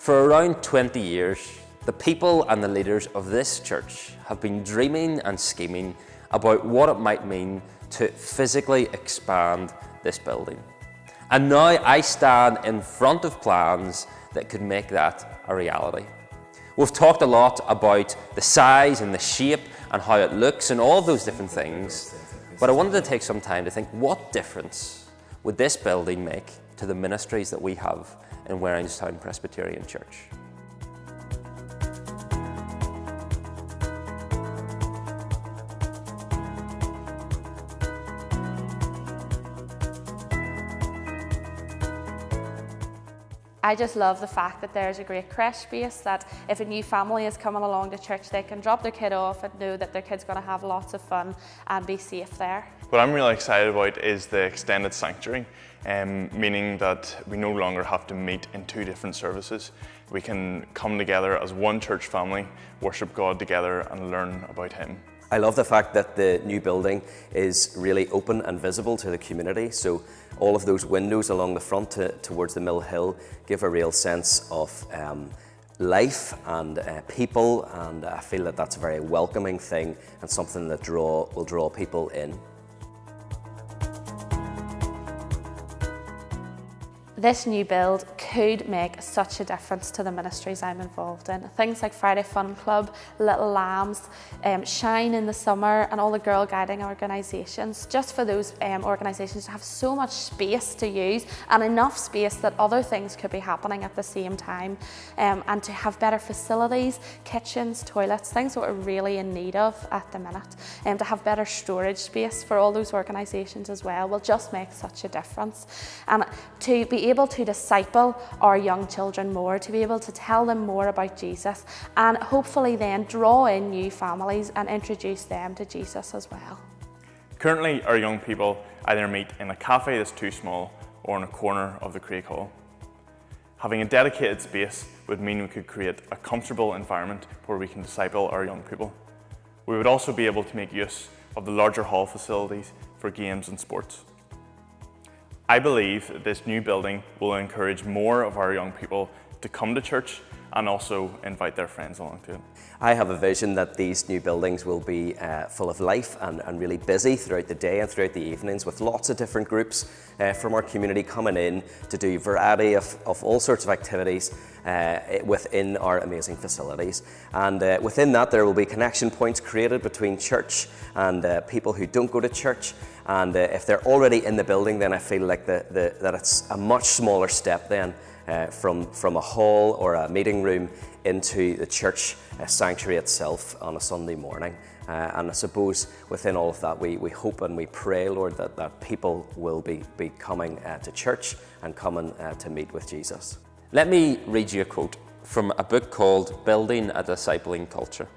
For around 20 years, the people and the leaders of this church have been dreaming and scheming about what it might mean to physically expand this building. And now I stand in front of plans that could make that a reality. We've talked a lot about the size and the shape and how it looks and all of those different things, but I wanted to take some time to think, what difference would this building make to the ministries that we have in Waringstown Presbyterian Church? I just love the fact that there's a great creche space, that if a new family is coming along to church, they can drop their kid off and know that their kid's going to have lots of fun and be safe there. What I'm really excited about is the extended sanctuary, meaning that we no longer have to meet in two different services. We can come together as one church family, worship God together and learn about Him. I love the fact that the new building is really open and visible to the community. So all of those windows along the front towards the Mill Hill give a real sense of life and people, and I feel that that's a very welcoming thing and something that will draw people in. This new build could make such a difference to the ministries I'm involved in. Things like Friday Fun Club, Little Lambs, Shine in the summer, and all the girl guiding organisations. Just for those organisations to have so much space to use and enough space that other things could be happening at the same time, and to have better facilities, kitchens, toilets, things that we're really in need of at the minute, and to have better storage space for all those organisations as well will just make such a difference. And to be able to disciple our young children more, to be able to tell them more about Jesus, and hopefully then draw in new families and introduce them to Jesus as well. Currently, our young people either meet in a cafe that's too small or in a corner of the Creek Hall. Having a dedicated space would mean we could create a comfortable environment where we can disciple our young people. We would also be able to make use of the larger hall facilities for games and sports. I believe that this new building will encourage more of our young people to come to church and also invite their friends along to it. I have a vision that these new buildings will be full of life and really busy throughout the day and throughout the evenings, with lots of different groups from our community coming in to do a variety of all sorts of activities within our amazing facilities. And within that there will be connection points created between church and people who don't go to church. And if they're already in the building, then I feel like that it's a much smaller step then from a hall or a meeting room into the church sanctuary itself on a Sunday morning. And I suppose within all of that, we hope and we pray, Lord, that people will be coming to church and coming to meet with Jesus. Let me read you a quote from a book called Building a Discipling Culture.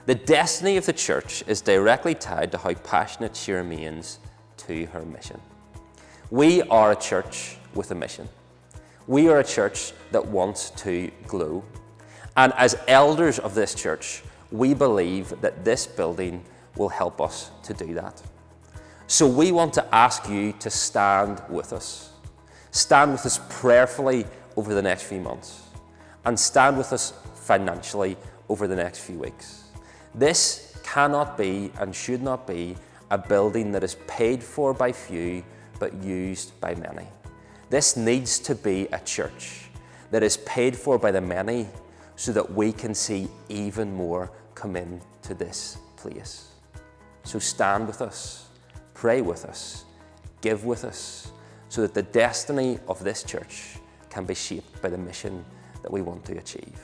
The destiny of the church is directly tied to how passionate she remains to her mission. We are a church with a mission. We are a church that wants to glow. And as elders of this church, we believe that this building will help us to do that. So we want to ask you to stand with us. Stand with us prayerfully over the next few months, and stand with us financially over the next few weeks. This cannot be and should not be a building that is paid for by few but used by many. This needs to be a church that is paid for by the many so that we can see even more come into this place. So stand with us, pray with us, give with us, so that the destiny of this church can be shaped by the mission that we want to achieve.